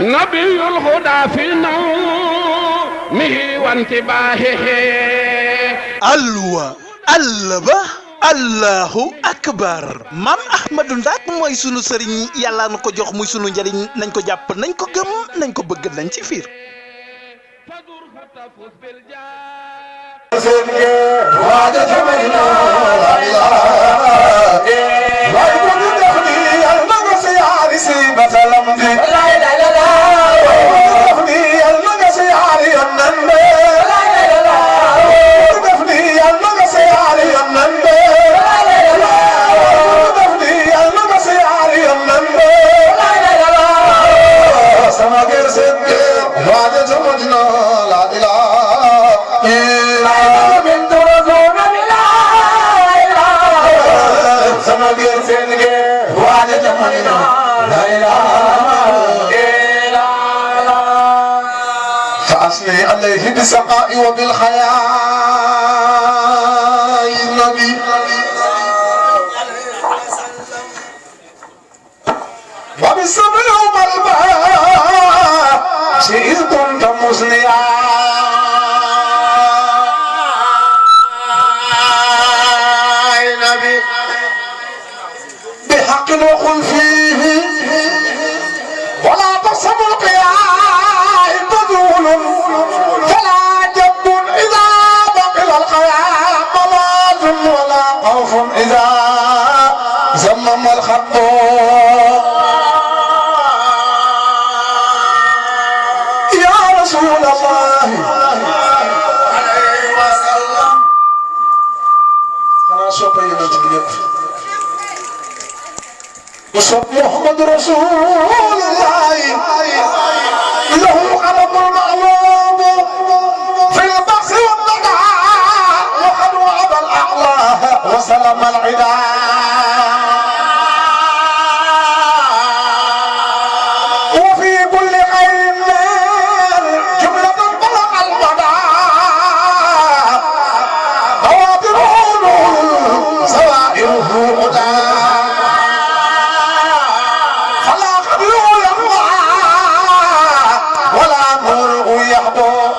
نبي الهدى في نومه وانتباهه alwa allaba allahu akbar maam ahmadou Ndak mooy sunu sëriñ yàlla na ko jox muy sunu njëriñ nañ ko jàpp nañ ko gëm nañ ko bëgg nañ ci fiir فأثني عليه بالسقاء وبالخياء النبي وبالصبر والباء إذ كنت مسنيا النبي بحق وقل فيه ولا تصب القياء بذول فلا جب إذا بقي القياء ملاذ ولا خوف إذا زمم الخط يا رسول الله عليه وسلم خلاص بينا تجيب وصف محمد رسول الله له قلم المعلوم في البحث والنداء وقد وعد الاعلاه وسلم العدا وفي كل خير جملة بلغ المدى بوادره سوائره هدى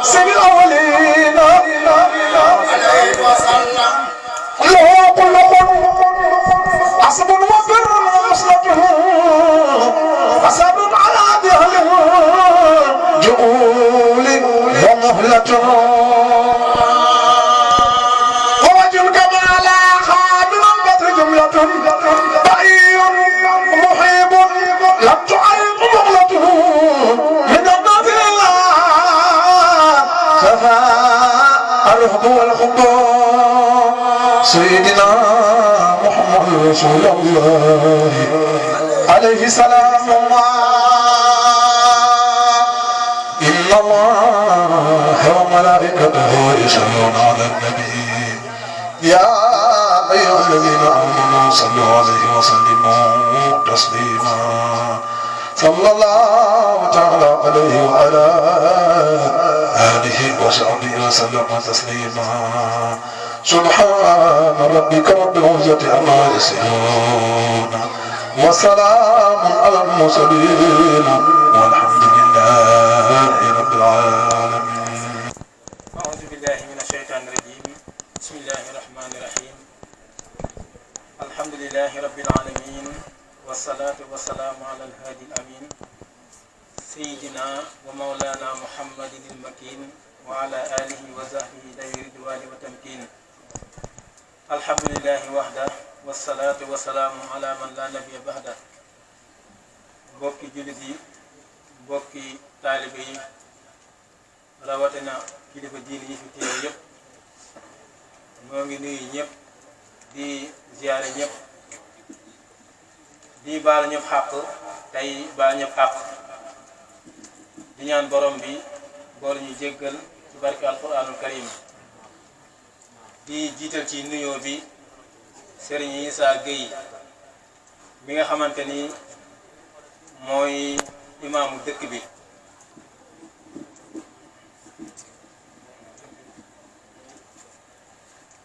سيد الأولين عليه وسلم له قلق عصب وبر وصلته فساد على دهله جؤول ومهلته ووجه الكمال خادم البدر جملة بعير محيب لم تعرف مغلته من النبي الرفض والخضوع سيدنا محمد رسول الله عليه سلام الله إن الله وملائكته يصلون على النبي يا أيها الذين آمنوا صلوا عليه وسلموا تسليما صلى الله تعالى عليه وعلى آله وصحبه وسلم تسليما سبحان ربك رب العزة عما يصفون وسلام على المرسلين والحمد لله رب العالمين. أعوذ بالله من الشيطان الرجيم. بسم الله الرحمن الرحيم. الحمد لله رب العالمين والصلاة والسلام على الهادي الأمين سيدنا ومولانا محمد المكين وعلى آله وصحبه ذوي الرضوان والتمكين. الحمد لله وحده والصلاة والسلام على من لا نبي بعده. mbokki jullit yi mbokki taalibe yi rawatina kilifa diine yi fi teew yëpp ñoo ngi nuyu ñëpp di ziyaare ñëpp di baal ñëpp xàq tey baal ñëpp xàq di ñaan borom bi boole ñu jéggal ci barke alquranul karim di jiital ci nuyoo bi Serigne Issa Gueye mi nga xamante ni mooy imaamu dëkk bi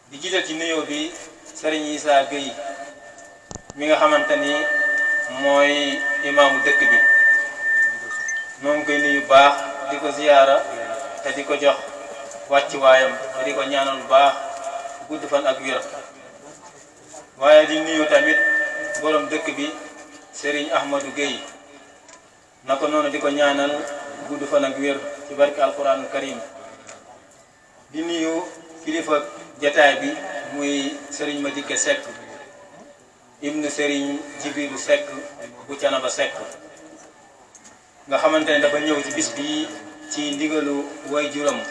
di jiital ci nuyoo bi Serigne Issa Gueye mi nga xamante ni mooy imaamu dëkk bi noo ngi koy nuyu baax di ko ziyaara te di ko jox wàccuwaayam te di ko ñaanal baax gudd fan ak wér. waaye di nuyu tamit borom dëkk bi Serigne Ahmadou Gueye naka noonu di ko ñaanal gudd fan ak wér ci barke alquranu karim. di nuyu kilifa jataay bi muy Serigne Madické Seck ibnu Serigne Jibiru Seck bu Canaba Seck nga xamante ne dafa ñëw ci bis bi ci ndigalu way juram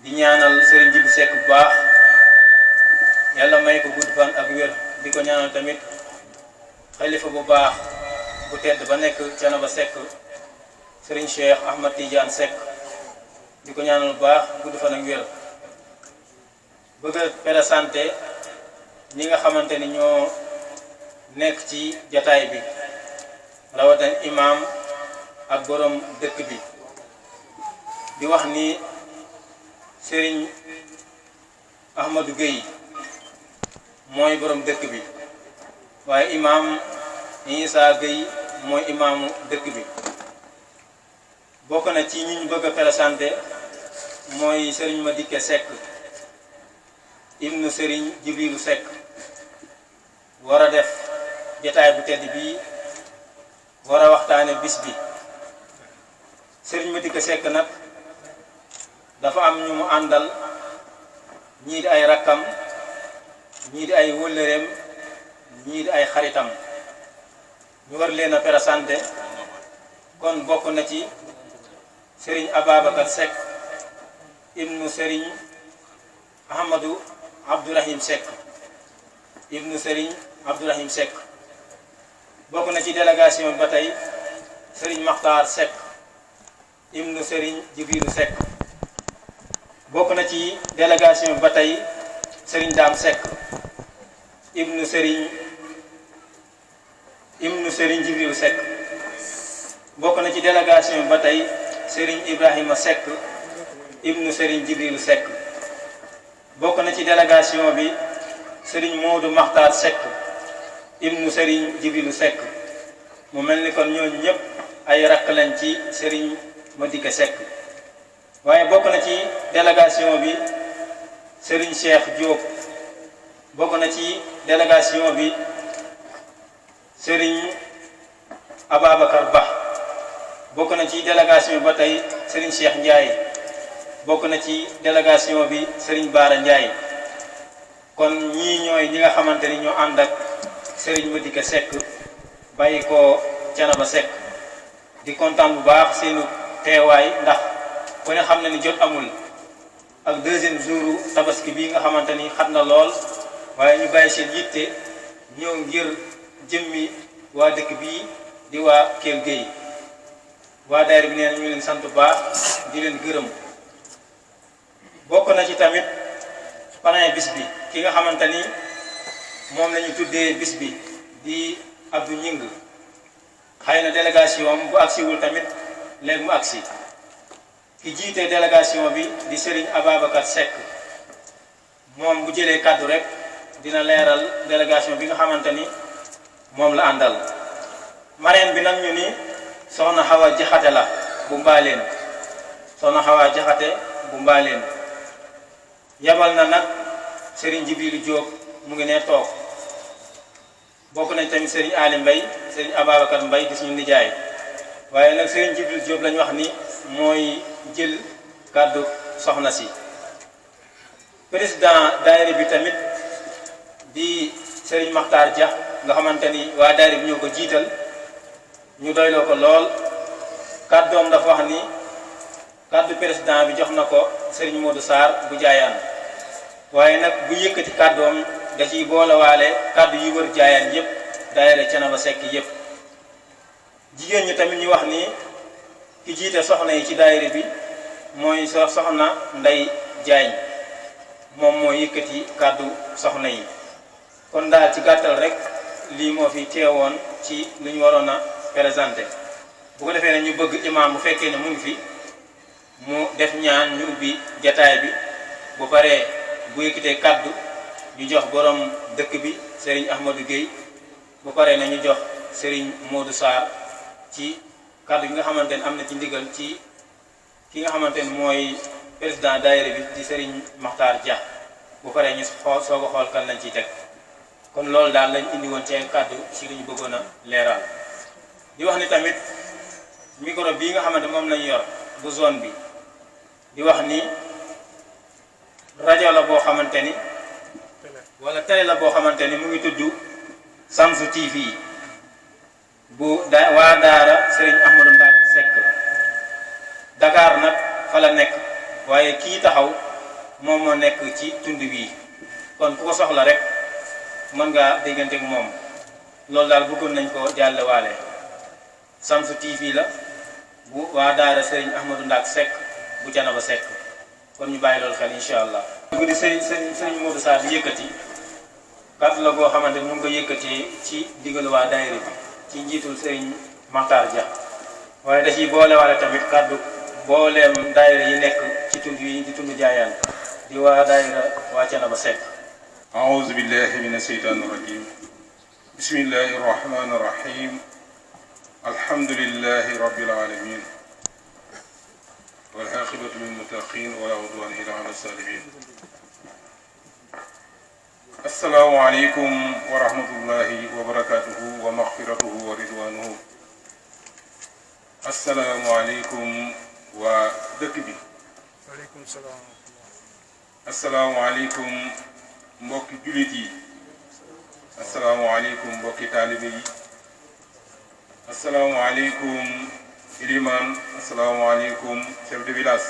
di ñaanal Serigne Jibiru Seck bu baax yàlla may ko gudd fan ak wér. di ko ñaanal tamit xalifa bu baax bu tedd ba nekk Canaba Seck Serigne Cheikh Ahmad Tidiane Seck di ko ñaanal bu baax gudd fan ak wér. bëgg a présenté ñi nga xamante ni ñoo nekk ci jataay bi rawatina imam ak borom dëkk bi di wax ni Serigne Ahmadou Gueye mooy borom dëkk bi waaye imam Issa Gueye mooy imaamu dëkk bi. bokk na ci ñi ñu bëgg a présenté mooy Serigne Madické Seck ibnu Serigne Jibrilu Seck war a def jataay bu tedd bii war a waxtaane bis bi. Serigne Madické Seck nag dafa am ñu mu àndal ñii di ay rakkam ñii di ay wëllëreem ñii di ay xaritam ñu war leen a présenté kon bokk na ci Serigne Ababacar Seck ibnu Serigne Ahmadou Abdourahim Seck ibnu Serigne Abdourahim Seck. bokk na ci délégation bi ba tey Serigne Makhtar Seck ibnu Serigne Jibiru Seck. bokk na ci délégation bi ba tey Serigne Dame Seck ibnu Serigne Jibiru Seck. bokk na ci délégation bi ba tey Serigne Ibrahima Seck ibnu Serigne Jibrilu Seck. bokk na ci délégation bi Serigne Modou Makhtar Seck ibnu Serigne Jibrilu Seck. mu mel ni kon ñooñu ñëpp ay rakk lañ ci Serigne Madické Seck. waaye bokk na ci délégation bi Serigne Cheikh Diop. bokk na ci délégation bi Serigne Ababacar Ba. bokk na ci délégation bi ba tey Serigne Cheikh Ndiaye. bokk na ci délégation bi Serigne Bara Ndiaye. kon ñii ñooy ñi nga xamante ni ñoo ànd ak Serigne Madické Seck bàyyi ko Canaba Seck. di kontaan bu baax seenu teewaay ndax ku ne xam na ni jot amul ak deuxième jour tabaski bi nga xamante ni xat na lool waaye ñu bàyyi seen yitte ñëw ngir jëmmi waa dëkk bii di waa Kell Gueye. waa daayira bi nee na ñu leen sant bu baax di leen gërëm. bokk na ci tamit parrain bis bi ki nga xamante ni moom la ñu tuddee bis bi di Abdou Ñing. xëy na délégation bu agsiwul tamit léegi mu agsi. ki jiite délégation bi di Serigne Ababacar Seck moom bu jëlee kàddu rek dina leeral délégation bi nga xamante ni moom la àndal. marraine bi nag ñu ni soxna Xawa Jaxate la bu mbaaleen. soxna Xawa Jaxate bu mbaaleen. yabal na nag Serigne Jibiru Diop mu ngi ne toog. bokk nañ tamit Serigne Ali Mbaye Serigne Ababacar Mbaye di suñu nijaay. waaye nag Serigne Jibiru Diop lañ wax ni mooy jël kàddu soxna si. président daayira bi tamit di Serigne Makhtar Dia nga xamante ni waa daayira bi ñoo ko jiital ñu doyloo ko lool. kàddoom dafa wax ni kàddu président bi jox na ko Serigne Modou Sarr bu jaayaan. waaye nag bu yëkkati kàddoom da ciy boolewaale kàddu yi wër jaayaan yëpp daayira Canaba Seck yëpp. jigéen ñi tamit ñu wax ni ki jiite soxna yi ci daayira bi mooy soxna Ndey Jaañ moom moo yëkkati kàddu soxna yi. kon daal ci gàttal rek lii moo fi teewoon ci lu ñu waroon a présenté. bu ko defee ne ñu bëgg imam bu fekkee ne mu ngi fi mu def ñaan ñu ubbi jataay bi bu paree bu yëkkatee kàddu ñu jox borom dëkk bi Serigne Ahmadou Gueye bu paree na ñu jox Serigne Modou Sarr ci kàddu gi nga xamante ne am na ci ndigal ci ki nga xamante ne mooy président daayira bi di Serigne Makhtar Dia bu paree ñu soo ko xool kan lañ ciy teg kon loolu daal lañ indi woon ci ay kàddu ci li ñu bëggoon a leeral di wax ni tamit micro bii nga xamante moom lañu yor bu zone bi di wax ni rajo la boo xamante ni wala télé la boo xamante ni mu ngi tudd Samsu TV bu waa daara Serigne Ahmadou Ndak Seck Dakar nag fa la nekk waaye kii taxaw moom moo nekk ci tund bii kon ku ko soxla rek mën ngaa déggante ak moom loolu daal bëggoon nañ ko jàlle waale Samsu TV la bu waa daara Serigne Ahmadou Ndak Seck bu Canaba Seck kon ñu bàyyi loolu xel incha allah. guddi sëriñ Modou Sarr di yëkkati kàddu la boo xamante ni mu ngi ko yëkkatee ci digal waa daayira bi ci njiitul sëriñ Makhtar Dia waaye da ciy boole waale tamit kàddu booleem daayira yi nekk ci tund yi di tund jaayaan di waa daayira waa Canaba Seck. أعوذ بالله من الشيطان الرجيم بسم الله الرحمن الرحيم الحمد لله رب العالمين والعاقبة للمتقين ولا عدوان إلا على الظالمين السلام عليكم ورحمة الله وبركاته ومغفرته ورضوانه السلام عليكم ودكبي waaleykum salaam. السلام عليكم mbokki jullit yi asalaamaaleykum mbokki taalibe yi asalaamaaleykum iliman asalaamaaleykum chef de village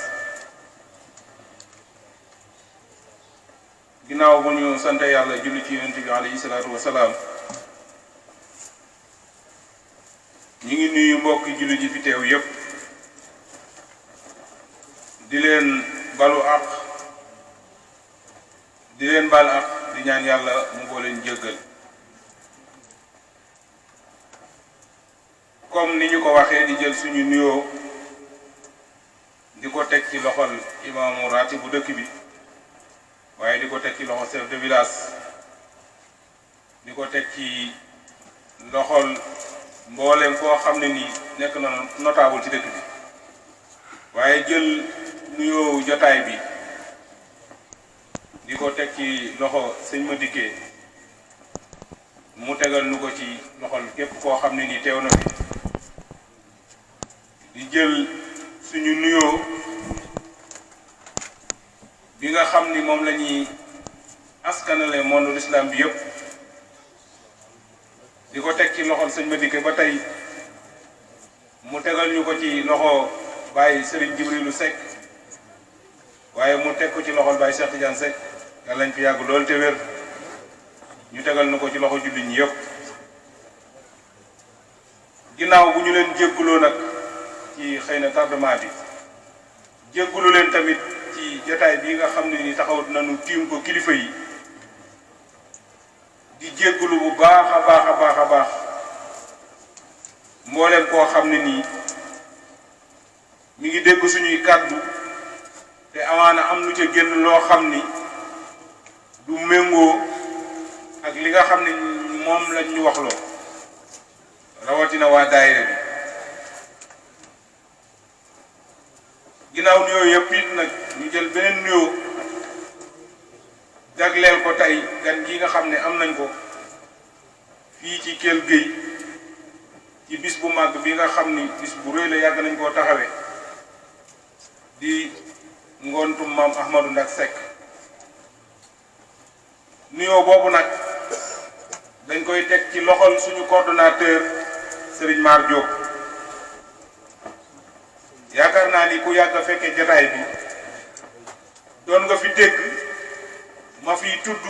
ginnaaw bu ñu sant yàlla julli ci yonent bi alayhi salaatu wasalaam ñu ngi nuyu mbokki jullit yi fi teew yépp di leen balu àq di leen baal ak di ñaan yàlla mu boo leen jéggal comme ni ñu ko waxee di jël suñu nuyoo di ko teg ci loxol imaamu raati bu dëkk bi waaye di ko teg ci loxol chef de village di ko teg ci loxol mboolem koo xam ne nii nekk na notable ci dëkk bi waaye jël nuyoo jotaay bi di ko teg ci loxo sëñ ma dikkee mu tegal nu ko ci loxol képp koo xam ne nii teew na fi di jël suñu nuyoo bi nga xam ni moom la ñuy askanale monde l'islam bi yëpp di ko teg ci loxol sëñ ma dikkee ba tey mu tegal ñu ko ci loxo Baye Serigne Jibrilu Seck waaye mu teg ko ci loxol Baye Cheikh Tidiane Seck yàlla nañ fi yàgg lool te wér ñu tegal na ko ci loxo jullit ñi yëpp ginnaaw bu ñu leen jégguloo nag ci xëy na tardement bi jéggulu leen tamit ci jotaay bii nga xam ne ni taxawut nañu tiim ko kilifa yi di jéggulu bu baax a baax a baax a baax mbooleem koo xam ne nii mi ngi dégg suñuy kàddu te amaana am lu ca génn loo xam ni du méngoo ak li nga xam ne moom lañ ñu waxloo rawatina waa daayira bi ginnaaw nuyoo yëpp it nag ñu jël beneen nuyoo jagleel ko tey gan gi nga xam ne am nañ ko fii ci Kell Gueye ci bis bu màgg bi nga xam ni bis bu rëy la yàgg nañ koo taxawee di ngontum maam Ahmadou Ndak Seck nuyoo boobu nag dañ koy teg ci loxol suñu coordonnateur Serigne Mar Diop yaakaar naa ni ku yàgg a fekkee jotaay bi doon nga fi dégg ma fiy tudd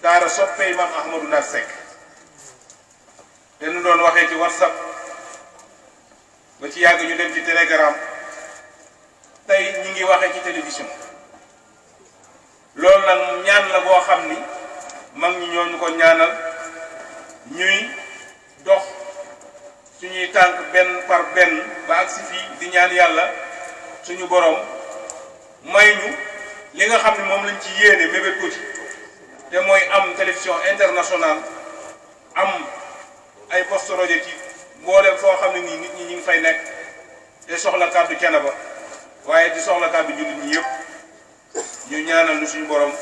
daara soppey maam Ahmadou Ndak Seck te nu doon waxee ci WhatsApp ba ci yàgg ñu dem ci Telegram tey ñi ngi waxee ci télévision loolu nag ñaan la boo xam ni mag ñi ñoo ñu ko ñaanal ñuy dox suñuy tànk benn par benn ba agsi fii di ñaan yàlla suñu borom may ñu li nga xam ne moom lañ ci yéene mébét ko ci te mooy am télévision internationale am ay poste rajo ci mboolem foo xam ne nii nit ñi ñu ngi fay nekk te soxla kàddu Thiénaba waaye di soxla kàddu jullit ñi yëpp ñu ñaanal nu suñu borom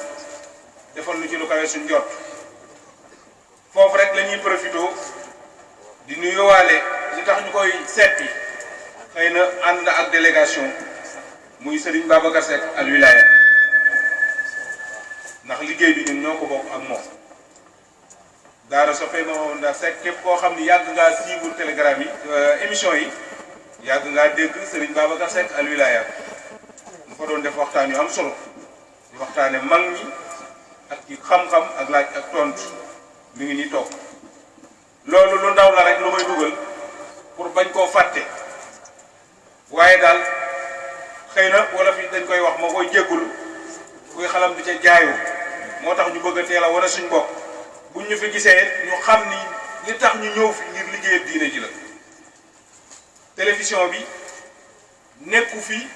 defal nu ci lu kawe suñu jot foofu rek la ñuy profité di nuyuwaale li tax ñu koy seeti xëy na ànd ak délégation muy Serigne Babacar Seck al wilaya ndax liggéey bi ñun ñoo ko bokk ak moom daara soppee ma ndax Seck képp koo xam ni yàgg ngaa suivre télégramme yi émission yi yàgg ngaa dégg Serigne Babacar Seck al wilaya mu fa doon def waxtaan yu am solo di waxtaane mag ñi ak ci xam-xam ak laaj ak tontu mi ngi nii toog loolu lu ndaw la rek lu may dugal pour bañ koo fàtte waaye daal xëy na wala fi dañ koy wax moo koy jéggul kuy xalam di ca jaayu moo tax ñu bëgg a teel a wane suñ bopp buñ ñu fi gisee ñu xam ni li tax ñu ñëw fi ngir liggéeyal diine ji la télévision bi nekku fi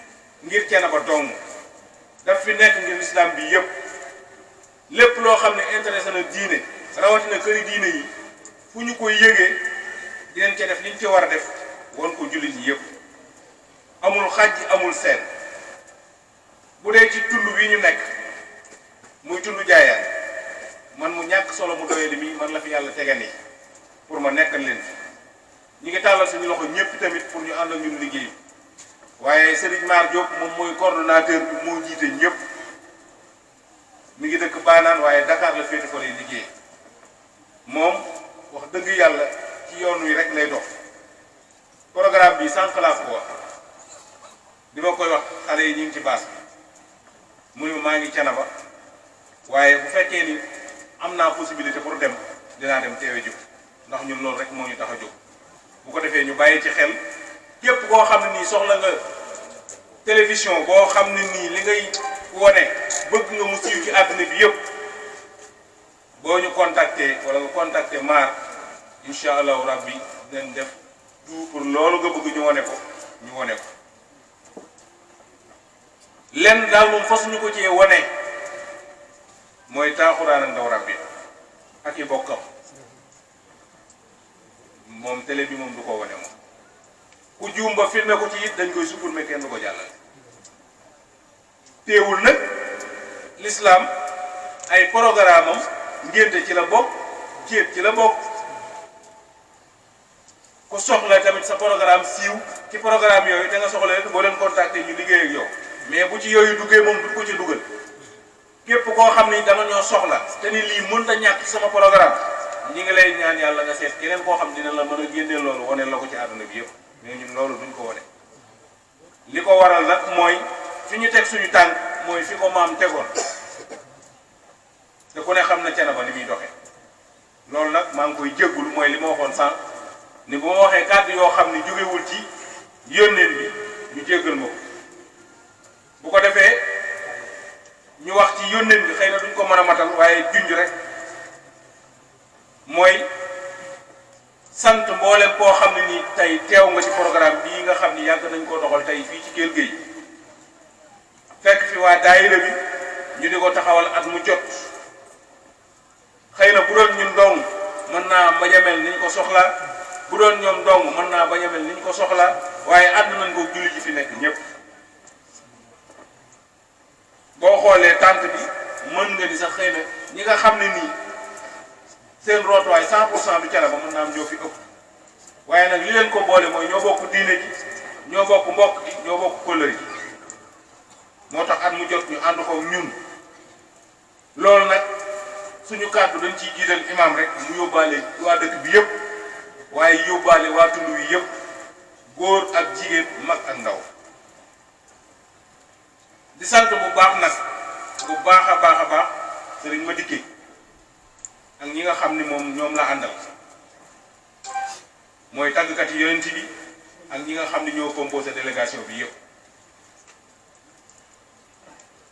ngir Thiénaba dong daf fi nekk ngir islam bi yëpp lépp loo xam ne intéressé na diine rawatina këri diine yi fu ñu koy yëgee dinañ ca def liñ ci war a def won ko jullit yi yëpp amul xaj amul seen bu dee ci tund wi ñu nekk muy tund jaayaan man mu ñàkk solo mu doyee li mi man la fi yàlla tegan yi pour ma nekkal leen fi ñi ngi tàllal suñu loxo ñëpp tamit pour ñu ànd ak ñun liggéey waaye Serigne Mar Diop moom mooy coordonnateur bi moo jiite ñëpp mi ngi dëkk Baanaan waaye Dakar la féete ko lay liggéey moom wax dëgg yàlla ci yoon wi rek lay dox programme bi sànq laa ko wax di ma koy wax xale yi ñu ngi ci baas bi mu ne maa ngi Thiénaba waaye bu fekkee ni am naa possibilité pour dem dinaa dem teewe jóg ndax ñun loolu rek moo ñu tax a jóg bu ko defee ñu bàyyi ci xel képp koo xam ne nii soxla nga télévision boo xam ne nii li ngay wone bëgg nga mu siiw ci àdduna bi yëpp boo ñu contacter wala nga contacter Mar incha allahu rabbi dinañ def tout pour loolu nga bëgg ñu wone ko ñu wone ko lenn daal moom fas ñu ko cee wone mooy taaxuraan ak ndaw rabbi ak i bokkam moom télé bi moom du ko wone moom ku juum ba filmé ko ci it dañ koy supprimer kenn du ko jàllale teewul nag l'islam ay programme am ngénte ci la bokk céet ci la bokk ku soxla tamit sa programme siiw ci programme yooyu da nga soxla leen boo leen contacté ñu liggéey ak yow mais bu ci yooyu duggee moom du ko ci dugal képp koo xam ni dama ñoo soxla te ni lii mën ta ñàkk sama programme ñi ngi lay ñaan yàlla nga seet keneen koo xam dina la mën a génnee loolu wane la ko ci àdduna bi yëpp mais ñun loolu duñ ko wane li ko waral nag mooy fi ñu teg suñu tànk mooy fi ko maam tegoon te ku ne xam na Thiénaba ni muy doxee loolu nag maa ngi koy jéggul mooy li ma waxoon sànq ni bu ma waxee kàddu yoo xam ni jógewul ci yónneen bi ñu jéggal ma ko bu ko defee ñu wax ci yónneen bi xëy na duñ ko mën a matal waaye junj rek mooy sant mboolem koo xam ne nii tey teew nga ci programme bii nga xam ni yàgg nañ koo doxal tey fii ci Kell Gueye fekk fi waa daayira bi ñu di ko taxawal at mu jot xëy na bu doon ñun dong mën naa bañ a mel ni ñu ko soxla bu doon ñoom dong mën naa bañ a mel ni ñu ko soxla waaye àdd nañ ko julli ji fi nekk ñëpp boo xoolee tànt bi mën nga ni sax xëy na ñi nga xam ne nii seen rootuwaay 100% du Thiénaba mën naa am ñoo fi ëpp waaye nag li leen ko boole mooy ñoo bokk diine ji ñoo bokk mbokk gi ñoo bokk kóllëre gi moo tax at mu jot ñu ànd ko ñun loolu nag suñu kàddu dañ ciy jiital imam rek mu yóbbaale waa dëkk bi yëpp waaye yóbbaale waa tund wi yëpp góor ak jigéen mag ak ndaw di sant bu baax nag bu baax a baax a baax sëriñ ma dikkee ak ñi nga xam ni moom ñoom la àndal mooy tàggkat yi yonent bi ak ñi nga xam ni ñoo composé délégation bi yëpp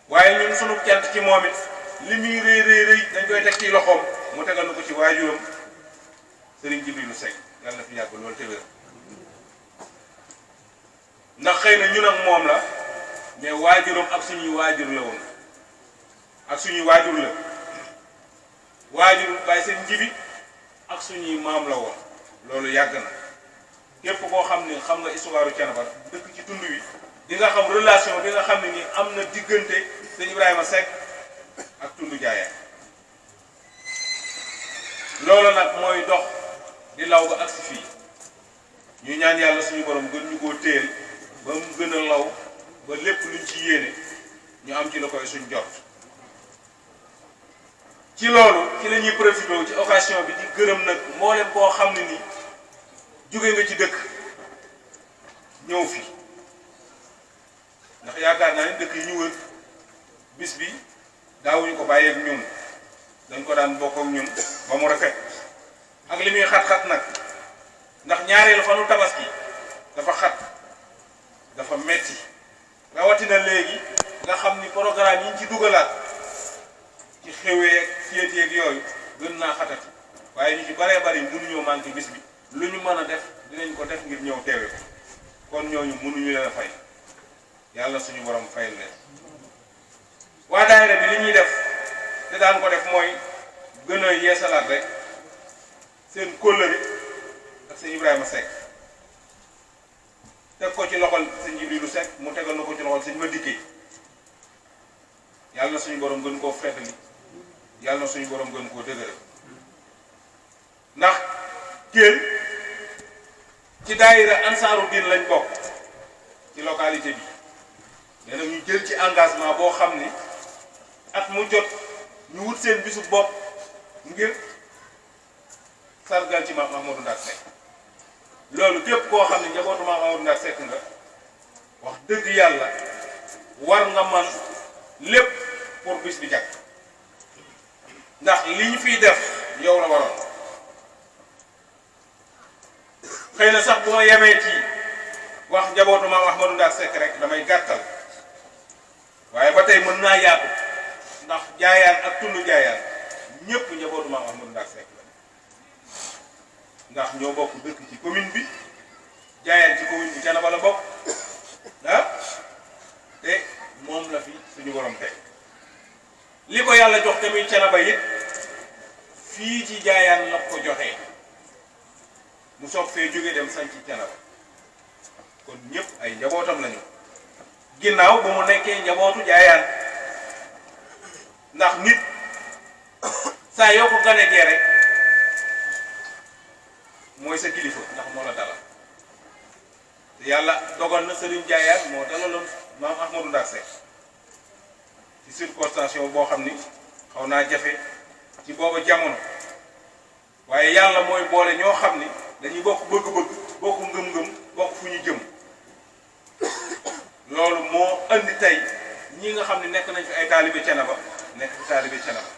waaye ñun sunu cant ci moom it li muy rëy rëy rëy dañ koy teg ci loxoom mu tegal na ko ci waajuram Serigne Jibrilu Seck yàlla na fi yàgg loolu te wér ndax xëy na ñun ak moom la mais waajuram ak suñuy waajur la woon ak suñuy waajur la waajur bàyyi seen njibi ak suñuy maam la woon loolu yàgg na képp koo xam ne xam nga histoire Thiénaba dëkk ci di nga xam relation bi nga xam ne ni am na diggante sëñ Ibrahima Seck ak tund jaayaan loolu nag mooy dox di law ba agsi fii ñu ñaan yàlla suñu borom gën ñu koo téel ba mu gën a law ba lépp luñ ci yéene ñu am ci la koy suñ jot ci loolu ci la ñuy profité ci occasion bi di gërëm nag mboolem koo xam ne ni jóge nga ci dëkk ñëw fi ndax yaakaar naa ni dëkk yi ñu wër bis bi daawuñu ko bàyyeeg ñun dañ ko daan bokk ak ñun ba mu rafet ak li muy xat-xat nag ndax ñaareelu fanu tabaski dafa xat dafa metti rawatina léegi nga xam ni programme yi ñu ci dugalaat ci xewee ceet yeeg yooyu gën naa xatati waaye ñu ci baree bari mënuñoo manqué bis bi lu ñu mën a def dinañ ko def ngir ñëw teewe ko kon ñooñu mënuñu leen a fay yàlla suñu borom fayal leen waa daayira bi li ñuy def te daan ko def mooy gën a yeesalaat rek seen kóllëre ak sëñ Ibrahima Seck teg ko ci loxol sëñ Jibrilu Seck mu tegal na ko ci loxol sëñ ma dikkee yàlla na suñu borom gën koo feetali yàlla na suñu borom gën koo dëgëral ndax Kell ci daayira ansaaru diin lañ bokk ci localité bi nee na ñu jël ci engagement boo xam ni at mu jot ñu wut seen bisu bopp ngir sargal ci maam Ahmadou Ndak Seck loolu képp koo xam ne njabootu maam Ahmadou Ndak Seck nga wax dëgg yàlla war nga man lépp pour bis bi jag ndax li ñu fiy def yow la waroon xëy na sax bu ma yemee ci wax njabootu maam Ahmadou Ndak Seck rek damay gàttal waaye ba tey mën naa yaatu ndax jaayaan ak tund jaayaan ñëpp njabootu maam Ahmadou Ndak Seck la ndax ñoo bokk dëkk ci commune bi jaayaan ci commune bi Thiénaba la bokk ah te moom la fi suñu borom tey li ko yàlla jox tamit Thiénaba it fii ci jaayaan la ko joxee mu soog fee jóge dem sañ ci Thiénaba kon ñëpp ay njabootam lañu ginnaaw ba mu nekkee njabootu jaayaan ndax nit saa yoo ko ganegee rek mooy sa kilifa ndax moo la dalal te yàlla dogal na Serigne Jaayaan moo dalaloon maam Ahmadou Ndak Seck ci circonstance boo xam ni xaw naa jafe ci booba jamono waaye yàlla mooy boole ñoo xam ni dañuy bokk bëgg-bëgg bokk ngëm-ngëm bokk fu ñu jëm loolu moo andi tey ñi nga xam ne nekk nañ fi ay taalibe Thiénaba nekk fi taalibe Thiénaba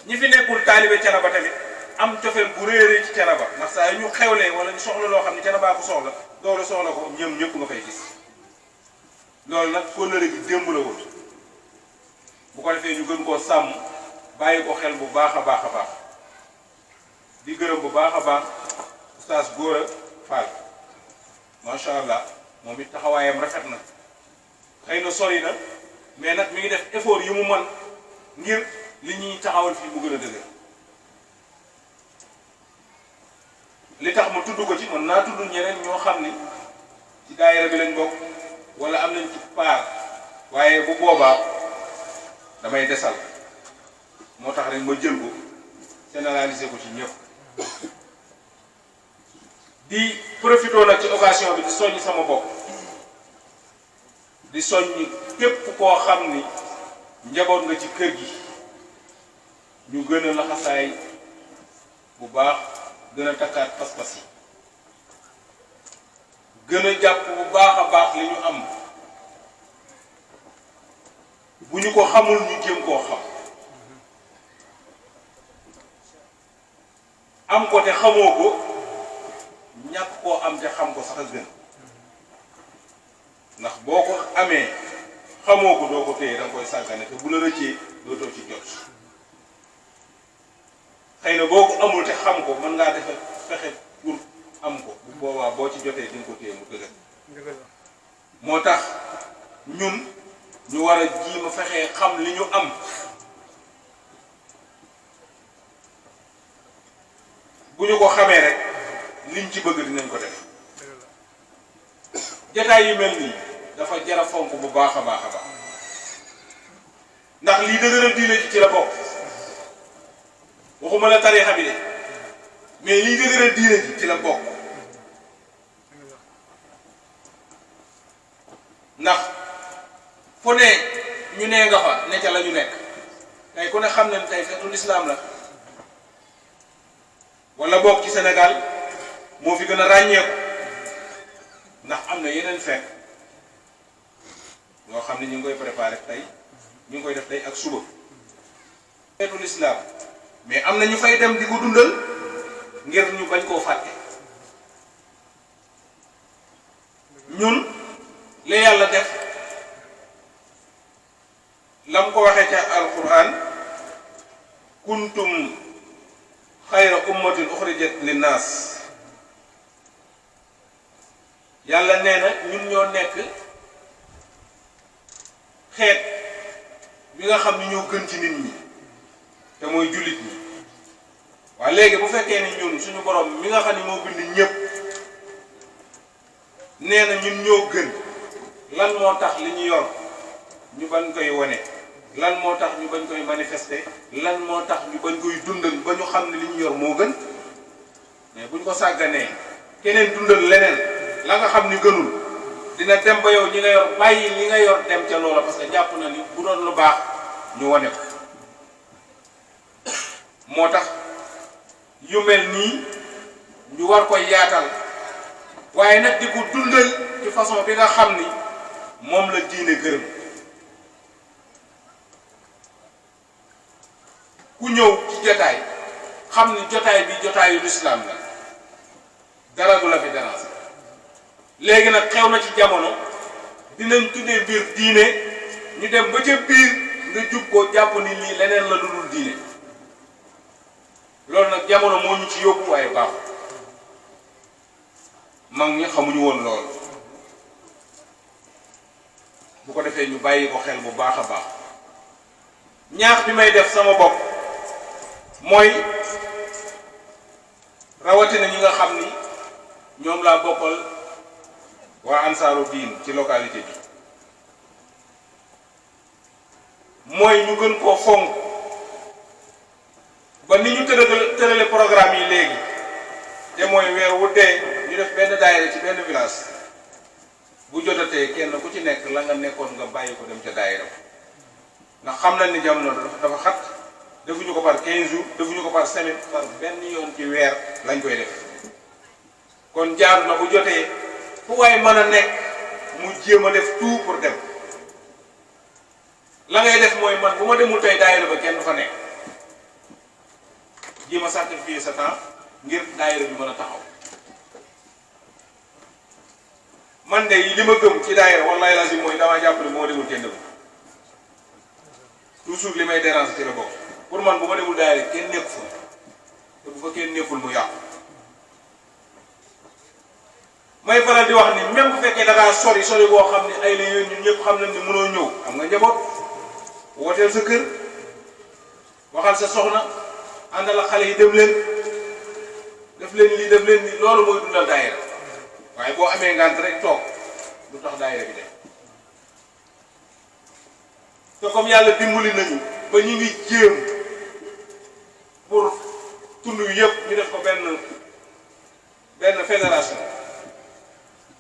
ñi fi nekkul taalibe Thiénaba tamit am cofeel bu réeree ci Thiénaba ndax saa yu ñu xewlee wala ñu soxla loo xam ne Thiénaba ko soxla doolu soxla ko ñëm ñëpp nga fay gis loolu nag kóllëre gi démb la woon bu ko defee ñu gën koo sàmm bàyyi ko xel bu baax a baax a baax di gërëm bu baax a baax oustaz Gora Fall macha allah moom it taxawaayam rafet na xëy na sori na mais nag mi ngi def effort yi mu man ngir li ñuy taxawal fii mu gën a dëgër li tax ma tudd ko ci mën naa tudd ñeneen ñoo xam ni ci daayira bi lañ bokk wala am nañ ci paar waaye bu boobaa damay desal moo tax rek ma jël ko généraliser ko ci ñëpp di profité nag ci occasion bi di soññ sama bopp di soññ képp koo xam ni njaboot nga ci kër gi ñu gën a laxasaay bu baax gën a takkaat pas-pas yi gën a jàpp bu baax a baax li ñu am bu ñu ko xamul ñu jéem koo xam am ko te xamoo ko ñàkk koo am te xam ko sax a gën ndax boo ko amee xamoo ko doo ko téye da nga koy sàggane te bu la rëccee dootoo ci jot xëy na boo ko amul te xam ko mën ngaa defe fexe pour am ko bu boobaa boo ci jotee di nga ko téye mu dëgër moo tax ñun ñu war a jiima fexee xam li ñu am bu ñu ko xamee rek liñ ci bëgg dinañ ko def jataay yu mel nii dafa jara fonk bu baax a baax a baax ndax lii dëgëral diine ji ci la bokk waxuma la tariixa bi de mais lii dëgëral diine ji ci la bokk ndax fu ne ñu nee nga fa ne ca la ñu nekk tey ku ne xam ne tey feetu lislaam la wala bokk ci Sénégal moo fi gën a ràññeeku ndax am na yeneen feet yoo xam ne ñu ngi koy préparé tey ñu ngi koy def tey ak suba feetu lislaam mais am na ñu fay dem di ko dundal ngir ñu bañ koo fàtte ñun la yàlla def lam ko waxee ca alquran kuntum xayra ummatin uxrijat linnaas yàlla nee na ñun ñoo nekk xeet bi nga xam ni ñoo gën ci nit ñi te mooy jullit ñi waaye léegi bu fekkee ni ñun suñu borom mi nga xam ni moo bind ñëpp nee na ñun ñoo gën lan moo tax li ñu yor ñu bañ koy wone lan moo tax ñu bañ koy manifester lan moo tax ñu bañ koy dundal ba ñu xam ne li ñu yor moo gën mais buñ ko sàgganee keneen dundal leneen la nga xam ni gënul dina dem ba yow ñi nga yor bàyyi li nga yor dem ca loola parce que jàpp na ni bu doon lu baax ñu wane ko moo tax yu mel nii ñu war koy yaatal waaye nag di ko dundal ci façon bi nga xam ni moom la diine gërëm ku ñëw ci jotaay xam ni jotaay bi jotaayu lislaam la dara du la fi déranger léegi nag xew na ci jamono dinañ tuddee mbir diine ñu dem ba ca biir nga jub ko jàpp ni lii leneen la lu dul diine loolu nag jamono moo ñu ci yóbbu waaye baaxul mag ñi xamuñu woon loolu bu ko defee ñu bàyyi ko xel bu baax a baax ñaax bi may def sama bopp mooy rawatina ñi nga xam ni ñoom laa bokkal waa ansaaru diin ci localité bi mooy ñu gën koo fonk ba ni ñu tërale programme yi léegi te mooy weer wu dee ñu def benn daayira ci benn village bu jotatee kenn ku ci nekk la nga nekkoon nga bàyyi ko dem ca daayira ndax xam nañ ni jamono dafa xat defuñu ko par 15 jours defuñu ko par semaine par benn yoon ci weer lañ koy def kon jaar na bu jotee fu waay mën a nekk mu jéem a def tout pour dem la ngay def mooy man bu ma demul tey daayira ba kenn du fa nekk jéem a sacrifier sa temps ngir daayira bi mën a taxaw man de li ma gëm ci daayira wallahi lazim mooy damaa jàpp ne bu ma demul kenn dem toujours li may déranger ci la bokk pour man bu ma demul daayira kenn nekku fa te bu fa kenn nekkul mu yàqu may faral di wax ni même bu fekkee da ngaa sori boo xam ne ay la yooyu ñun ñëpp xam nañ ni mënoo ñëw am nga njaboot wooteel sa kër waxal sa soxna àndal ak xale yi dem leen def leen lii def leen lii loolu mooy dundal daayira waaye boo amee ngant rek toog lu tax daayira bi dem te comme yàlla dimbali nañu ba ñu ngi jéem pour tund wi yëpp ñu def ko benn fédération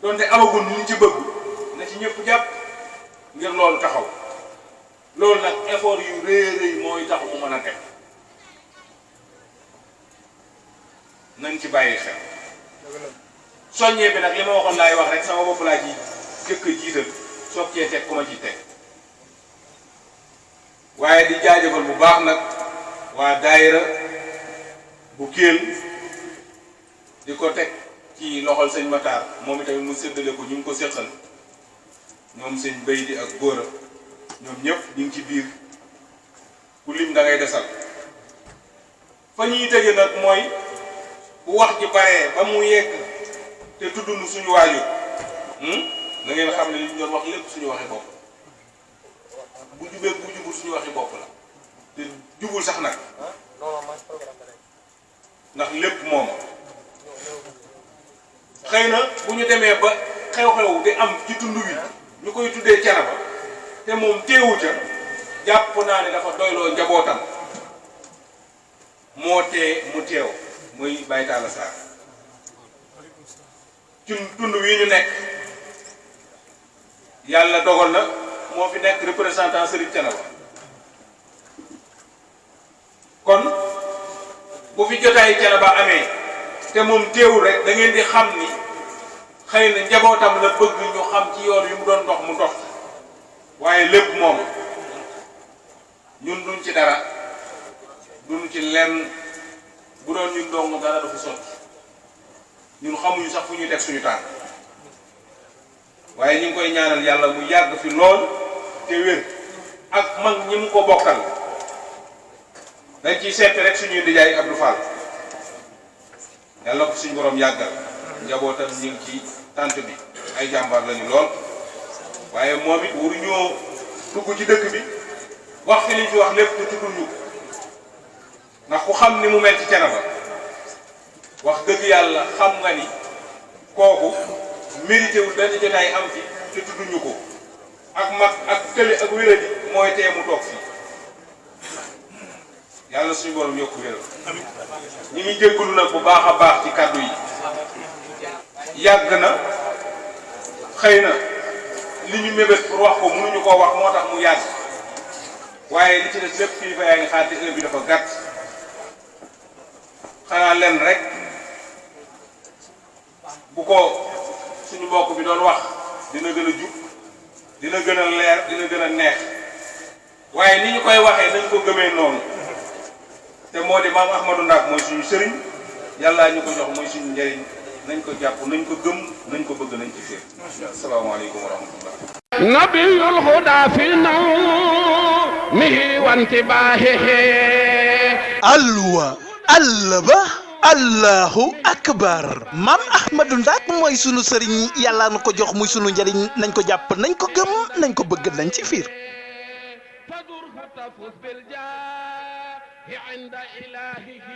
donte amagul ni ñu ci bëgg na ci ñëpp jàpp ngir loolu taxaw loolu nag effort yu rëy mooy tax mu mën a dem nañ ci bàyyi xel soññee bi nag li ma waxoon laay wax rek sama bopp laa ci jëkk jiital soog cee teg ku ma ci teg waaye di jaajëfal bu baax nag waa daayira bu Kelle di ko teg ci loxol sëñ Matar moom itamit mu séddale ko ñu ngi ko séqal ñoom sëñ Baydi ak Góora ñoom ñëpp ñu ngi ci biir ku lim da ngay desal fa ñuy tëje nag mooy bu wax ji baree ba mu yegg te tuddunu suñu waajur na ngeen xam ne li ñu doon wax lépp suñu waxi bopp bu jubee bu jubul suñu waxi bopp la te jubul sax nag ndax lépp moom xëy na bu ñu demee ba xew-xew di am ci tund wi ñu koy tuddee Thiénaba te moom teewu ca jàpp naa ne dafa doyloo njabootam moo tee mu teew muy Baye Talla Sarr ci tund wi ñu nekk yàlla dogal na moo fi nekk représentant Serigne Thiénaba kon bu fi jotaay Thiénaba amee te moom teewul rek da ngeen di xam ni xëy na njabootam la bëgg ñu xam ci yoon yu mu doon dox mu dox waaye lépp moom ñun duñ ci dara duñ ci lenn bu doon ñun dong dara du fi sotti ñun xamuñu sax fu ñuy teg suñu tànk waaye ñu ngi koy ñaanal yàlla mu yàgg fi lool te wér ak mag ñi mu ko bokkal dañ ciy seet rek suñuy ndijaay Abdou Fall yàlla ko suñu borom yàggal njabootam ñu ngi ci tànt bi ay jàmbaar lañu lool waaye moom it waruñoo dugg ci dëkk bi wax fi liñ fi wax lépp te tuddul ñu ndax ku xam ni mu mel ci Thiénaba wax dëgg yàlla xam nga ni kooku mérité wul benn jotaay am fi te tudduñu ko ak mag ak tële ak wéradi mooy tee mu toog fii yàlla suñu borom yokku wéral ñu ngi jéggalu nag bu baax a baax ci kàddu yi yàgg na xëy na li ñu mébét pour wax ko mënuñu koo wax moo tax mu yàgg waaye li ci des lépp kilifa yaa ngi xaar te heure bi dafa gàtt xanaa leen rek bu ko suñu mbokk bi doon wax dina gën a jub dina gën a leer dina gën a neex waaye ni ñu koy waxee nañ ko gëmee noonu te moo di maam Ahmadou Ndak mooy suñu sëriñ yàllaa ñu ko jox mooy suñu njëriñ nañ ko jàpp nañ ko gëm nañ ko bëgg nañ ci fiir asalaamaaleykum wa rahmatullah nabiyul huda fi nawmihi wa intibahihi alwa allaba allahu akbar maam ahmadou ndak mooy sunu sëriñ yàlla na ko jox muy sunu njëriñ nañ ko jàpp nañ ko gëm nañ ko bëgg nañ ci fiir فذر فتفوز بالجاه عند إلهه